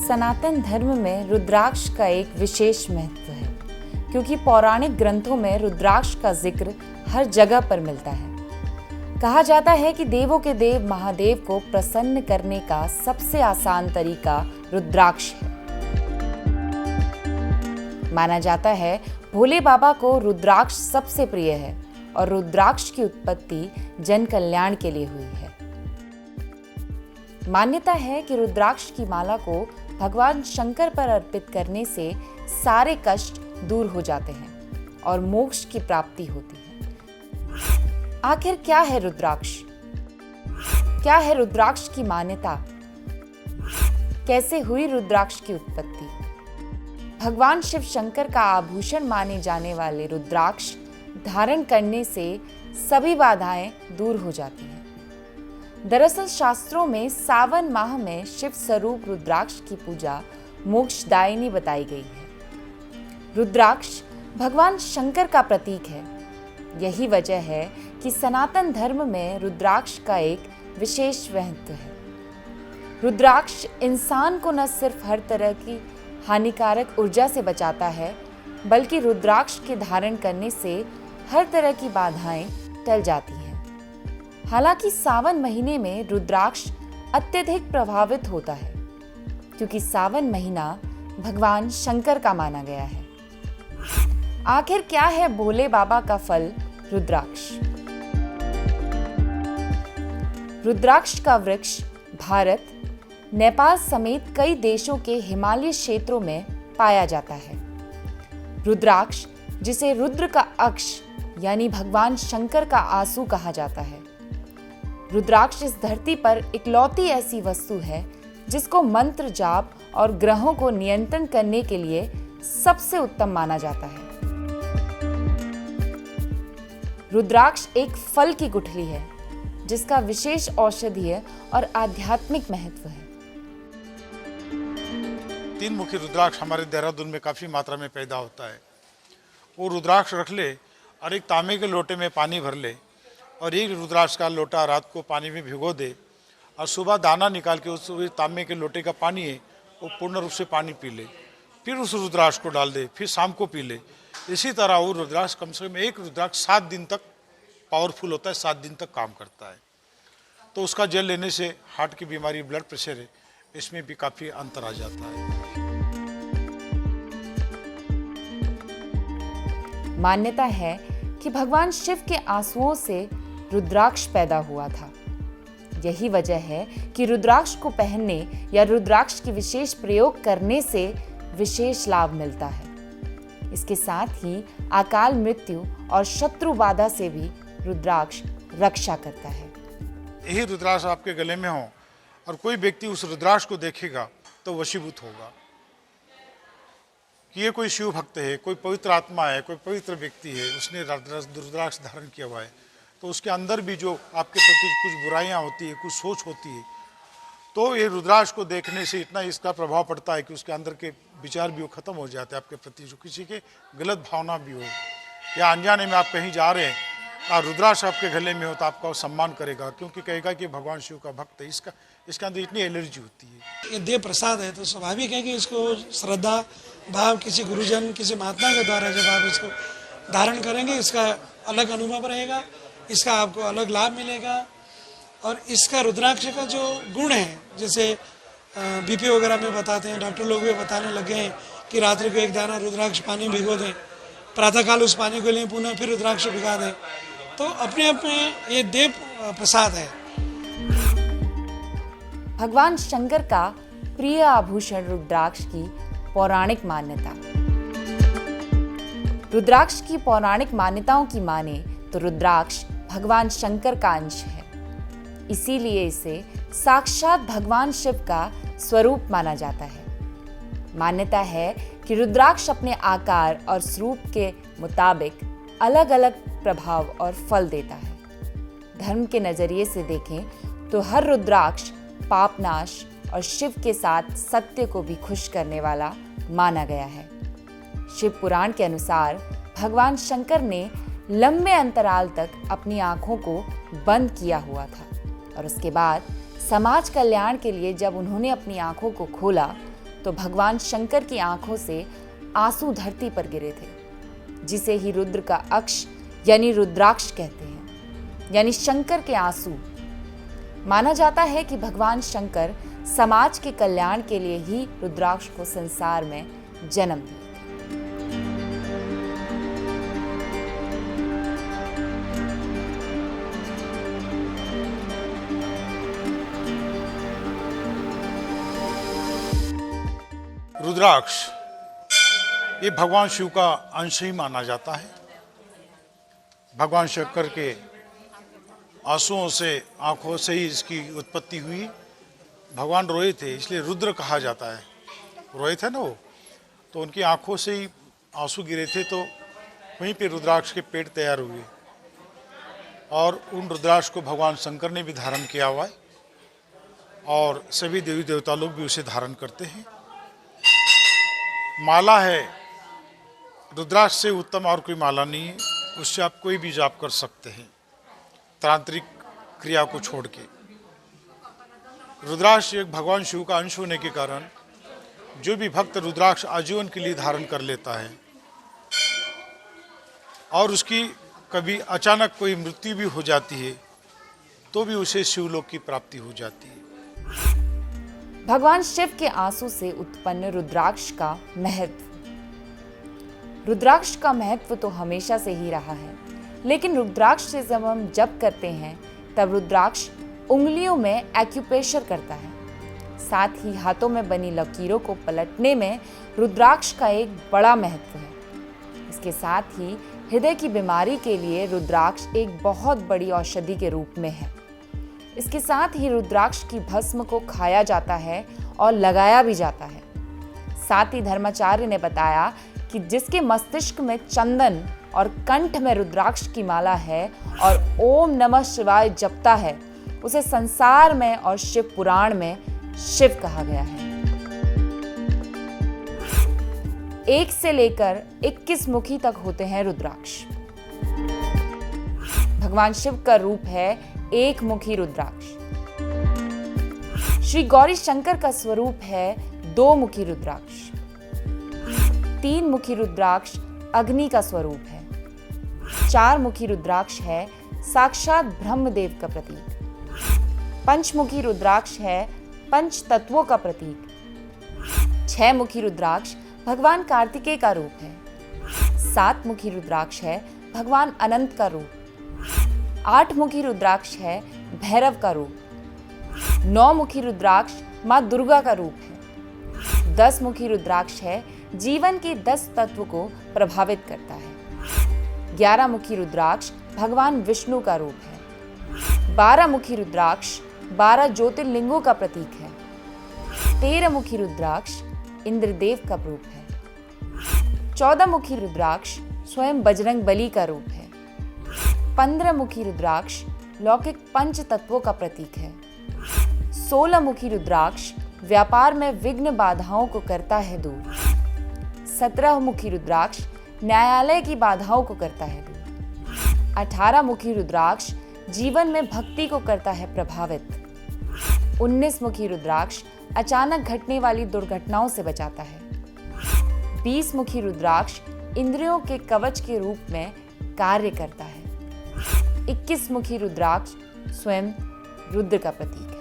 सनातन धर्म में रुद्राक्ष का एक विशेष महत्व है, क्योंकि पौराणिक ग्रंथों में रुद्राक्ष का जिक्र हर जगह पर मिलता है। कहा जाता है कि देवों के देव महादेव को प्रसन्न करने का सबसे आसान तरीका रुद्राक्ष है। माना जाता है भोले बाबा को रुद्राक्ष सबसे प्रिय है और रुद्राक्ष की उत्पत्ति जन कल्याण के लिए हुई है। मान्यता है कि रुद्राक्ष की माला को भगवान शंकर पर अर्पित करने से सारे कष्ट दूर हो जाते हैं और मोक्ष की प्राप्ति होती है। आखिर क्या है रुद्राक्ष? क्या है रुद्राक्ष की मान्यता? कैसे हुई रुद्राक्ष की उत्पत्ति? भगवान शिव शंकर का आभूषण माने जाने वाले रुद्राक्ष धारण करने से सभी बाधाएं दूर हो जाती हैं। दरअसल शास्त्रों में सावन माह में शिव स्वरूप रुद्राक्ष की पूजा मोक्षदायिनी बताई गई है। रुद्राक्ष भगवान शंकर का प्रतीक है। यही वजह है कि सनातन धर्म में रुद्राक्ष का एक विशेष महत्व है। रुद्राक्ष इंसान को न सिर्फ हर तरह की हानिकारक ऊर्जा से बचाता है, बल्कि रुद्राक्ष के धारण करने से हर तरह की बाधाएं टल जाती हैं। हालांकि सावन महीने में रुद्राक्ष अत्यधिक प्रभावित होता है, क्योंकि सावन महीना भगवान शंकर का माना गया है। आखिर क्या है भोले बाबा का फल रुद्राक्ष? रुद्राक्ष का वृक्ष भारत, नेपाल समेत कई देशों के हिमालयी क्षेत्रों में पाया जाता है। रुद्राक्ष, जिसे रुद्र का अक्ष यानी भगवान शंकर का आंसू कहा जाता है। रुद्राक्ष इस धरती पर इकलौती ऐसी वस्तु है जिसको मंत्र जाप और ग्रहों को नियंत्रण करने के लिए सबसे उत्तम माना जाता है। रुद्राक्ष एक फल की गुठली है जिसका विशेष औषधीय और आध्यात्मिक महत्व है। 3 मुखी रुद्राक्ष हमारे देहरादून में काफ़ी मात्रा में पैदा होता है। वो रुद्राक्ष रख ले और एक तांबे के लोटे में पानी भर ले और एक रुद्राक्ष का लोटा रात को पानी में भिगो दे और सुबह दाना निकाल के उस तांबे के लोटे का पानी है वो पूर्ण रूप से पानी पी ले, फिर उस रुद्राक्ष को डाल दे, फिर शाम को पी ले। इसी तरह वो रुद्राक्ष कम से कम एक रुद्राक्ष 7 दिन तक पावरफुल होता है, 7 दिन तक काम करता है। तो उसका जल लेने से हार्ट की बीमारी, ब्लड प्रेशर है, इसमें भी काफ़ी अंतर आ जाता है। मान्यता है कि भगवान शिव के आंसुओं से रुद्राक्ष पैदा हुआ था। यही वजह है कि रुद्राक्ष को पहनने या रुद्राक्ष की विशेष प्रयोग करने से विशेष लाभ मिलता है। इसके साथ ही अकाल मृत्यु और शत्रु बाधा से भी रुद्राक्ष रक्षा करता है। यही रुद्राक्ष आपके गले में हो और कोई व्यक्ति उस रुद्राक्ष को देखेगा तो वशीभूत होगा कि ये कोई शिव भक्त है, कोई पवित्र आत्मा है, कोई पवित्र व्यक्ति है, उसने रुद्राक्ष धारण किया हुआ है। तो उसके अंदर भी जो आपके प्रति कुछ बुराइयां होती है, कुछ सोच होती है, तो ये रुद्राक्ष को देखने से इतना इसका प्रभाव पड़ता है कि उसके अंदर के विचार भी वो खत्म हो जाते हैं आपके प्रति। जो किसी के गलत भावना भी हो या अनजाने में आप कहीं जा रहे हैं और रुद्राक्ष आपके गले में हो तो आपका वो सम्मान करेगा, क्योंकि कहेगा कि भगवान शिव का भक्त है। इसके अंदर इतनी एलर्जी होती है। ये देव प्रसाद है तो स्वाभाविक है कि इसको श्रद्धा भाव किसी गुरुजन, किसी महात्मा के द्वारा जब आप इसको धारण करेंगे, इसका अलग अनुभव रहेगा, इसका आपको अलग लाभ मिलेगा। और इसका रुद्राक्ष का जो गुण है, जैसे बीपी वगैरह में बताते हैं, डॉक्टर लोग भी बताने लगे हैं कि रात्रि को 1 दाना रुद्राक्ष पानी भिगो दें, प्रातःकाल उस पानी को लें, पुनः फिर रुद्राक्ष भिगा दें। तो अपने अपने ये देव प्रसाद है। भगवान शंकर का प्रिय आभूषण रुद्राक्ष की पौराणिक मान्यता। रुद्राक्ष की पौराणिक मान्यताओं की माने तो रुद्राक्ष भगवान शंकर का अंश है। इसीलिए इसे साक्षात भगवान शिव का स्वरूप माना जाता है। मान्यता है कि रुद्राक्ष अपने आकार और स्वरूप के मुताबिक अलग अलग प्रभाव और फल देता है। धर्म के नजरिए से देखें तो हर रुद्राक्ष पापनाश और शिव के साथ सत्य को भी खुश करने वाला माना गया है। शिव पुराण के अनुसार भगवान शंकर ने लंबे अंतराल तक अपनी आंखों को बंद किया हुआ था और उसके बाद समाज कल्याण के लिए जब उन्होंने अपनी आंखों को खोला तो भगवान शंकर की आंखों से आंसू धरती पर गिरे थे, जिसे ही रुद्र का अक्ष यानी रुद्राक्ष कहते हैं, यानी शंकर के आंसू। माना जाता है कि भगवान शंकर समाज के कल्याण के लिए ही रुद्राक्ष को संसार में जन्म दिया। रुद्राक्ष ये भगवान शिव का अंश ही माना जाता है। भगवान शंकर के आंसुओं से, आंखों से ही इसकी उत्पत्ति हुई। भगवान रोए थे, इसलिए रुद्र कहा जाता है। रोए थे ना वो, तो उनकी आंखों से ही आंसू गिरे थे, तो वहीं पे रुद्राक्ष के पेड़ तैयार हुए और उन रुद्राक्ष को भगवान शंकर ने भी धारण किया हुआ है और सभी देवी देवता लोग भी उसे धारण करते हैं। माला है, रुद्राक्ष से उत्तम और कोई माला नहीं है। उससे आप कोई भी जाप कर सकते हैं, तांत्रिक क्रिया को छोड़ के। रुद्राक्ष एक भगवान शिव का अंश होने के कारण जो भी भक्त रुद्राक्ष आजीवन के लिए धारण कर लेता है और उसकी कभी अचानक कोई मृत्यु भी हो जाती है, तो भी उसे शिवलोक की प्राप्ति हो जाती है। भगवान शिव के आंसू से उत्पन्न रुद्राक्ष का महत्व। रुद्राक्ष का महत्व तो हमेशा से ही रहा है, लेकिन रुद्राक्ष से जब हम जप करते हैं तब रुद्राक्ष उंगलियों में एक्यूप्रेशर करता है। साथ ही हाथों में बनी लकीरों को पलटने में रुद्राक्ष का एक बड़ा महत्व है। इसके साथ ही हृदय की बीमारी के लिए रुद्राक्ष एक बहुत बड़ी औषधि के रूप में है। इसके साथ ही रुद्राक्ष की भस्म को खाया जाता है और लगाया भी जाता है। साथ ही धर्माचार्य ने बताया कि जिसके मस्तिष्क में चंदन और कंठ में रुद्राक्ष की माला है और ओम नमः शिवाय जपता है, उसे संसार में और शिव पुराण में शिव कहा गया है। 1 से लेकर 21 मुखी तक होते हैं रुद्राक्ष। भगवान शिव का रूप है एक मुखी रुद्राक्ष। श्री गौरी शंकर का स्वरूप है 2 मुखी रुद्राक्ष। 3 मुखी रुद्राक्ष अग्नि का स्वरूप है। 4 मुखी रुद्राक्ष है साक्षात ब्रह्मदेव का प्रतीक। 5 मुखी रुद्राक्ष है पंच तत्वों का प्रतीक। 6 मुखी रुद्राक्ष भगवान कार्तिकेय का रूप है। 7 मुखी रुद्राक्ष है भगवान अनंत का रूप। 8 मुखी रुद्राक्ष है भैरव का रूप। 9 मुखी रुद्राक्ष माँ दुर्गा का रूप है। 10 मुखी रुद्राक्ष है जीवन के 10 तत्व को प्रभावित करता है। 11 मुखी रुद्राक्ष भगवान विष्णु का रूप है। 12 मुखी रुद्राक्ष 12 ज्योतिर्लिंगों का प्रतीक है। 13 मुखी रुद्राक्ष इंद्रदेव का रूप है। 14 मुखी रुद्राक्ष स्वयं बजरंग बली का रूप है। 15 मुखी रुद्राक्ष लौकिक पंच तत्वों का प्रतीक है। 16 मुखी रुद्राक्ष व्यापार में विघ्न बाधाओं को करता है दूर। 17 मुखी रुद्राक्ष न्यायालय की बाधाओं को करता है दूर। 18 मुखी रुद्राक्ष जीवन में भक्ति को करता है प्रभावित। 19 मुखी रुद्राक्ष अचानक घटने वाली दुर्घटनाओं से बचाता है। 20 मुखी रुद्राक्ष इंद्रियों के कवच के रूप में कार्य करता है। 21 मुखी रुद्राक्ष स्वयं रुद्र का प्रतीक है।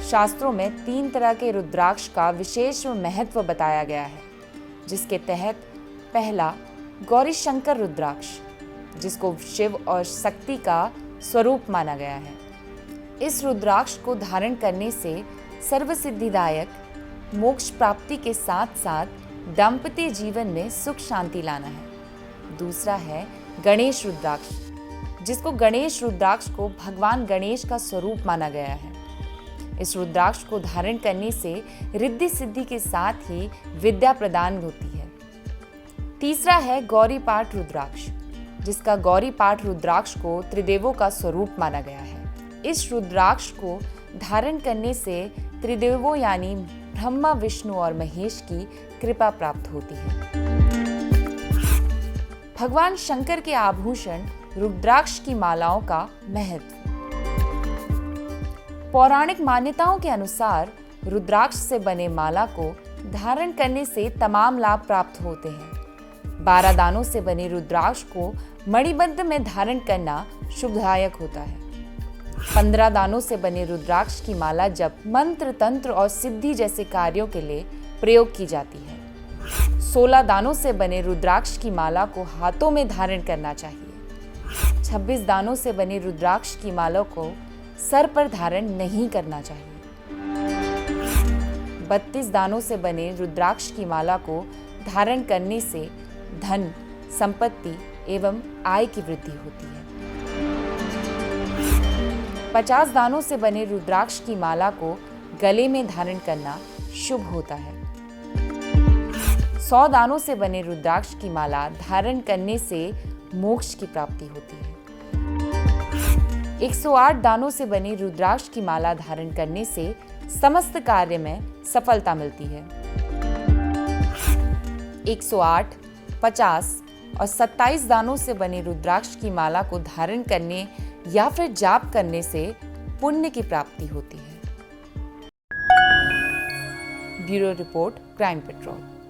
शास्त्रों में 3 तरह के रुद्राक्ष का विशेष महत्व बताया गया है, जिसके तहत पहला गौरी शंकर रुद्राक्ष, जिसको शिव और शक्ति का स्वरूप माना गया है। इस रुद्राक्ष को धारण करने से सर्वसिद्धिदायक मोक्ष प्राप्ति के साथ साथ दाम्पत्य जीवन में सुख शांति लाना है। दूसरा है गणेश रुद्राक्ष, जिसको गणेश रुद्राक्ष को भगवान गणेश का स्वरूप माना गया है। इस रुद्राक्ष को धारण करने से रिद्धि सिद्धि के साथ ही विद्या प्रदान होती है। तीसरा है गौरी पाठ रुद्राक्ष, जिसका गौरी पाठ रुद्राक्ष को त्रिदेवों का स्वरूप माना गया है। इस रुद्राक्ष को धारण करने से त्रिदेवों यानी ब्रह्मा, विष्णु और महेश की कृपा प्राप्त होती है। भगवान शंकर के आभूषण रुद्राक्ष की मालाओं का महत्व। पौराणिक मान्यताओं के अनुसार रुद्राक्ष से बने माला को धारण करने से तमाम लाभ प्राप्त होते हैं। 12 दानों से बने रुद्राक्ष को मणिबंध में धारण करना शुभदायक होता है। 15 दानों से बने रुद्राक्ष की माला जप, मंत्र, तंत्र और सिद्धि जैसे कार्यों के लिए प्रयोग की जाती है। 16 दानों से बने रुद्राक्ष की माला को हाथों में धारण करना चाहिए। 26 दानों से बने रुद्राक्ष की माला को सर पर धारण नहीं करना चाहिए। 32 दानों से बने रुद्राक्ष की माला को धारण करने से धन, संपत्ति एवं आय की वृद्धि होती है। 50 दानों से बने रुद्राक्ष की माला को गले में धारण करना शुभ होता है। 100 दानों से बने रुद्राक्ष की माला धारण करने से मोक्ष की प्राप्ति होती है। 108 दानों से बनी रुद्राक्ष की माला धारण करने से समस्त कार्य में सफलता मिलती है। 108, 50 और 27 दानों से बने रुद्राक्ष की माला को धारण करने या फिर जाप करने से पुण्य की प्राप्ति होती है। Bureau report, crime petrol.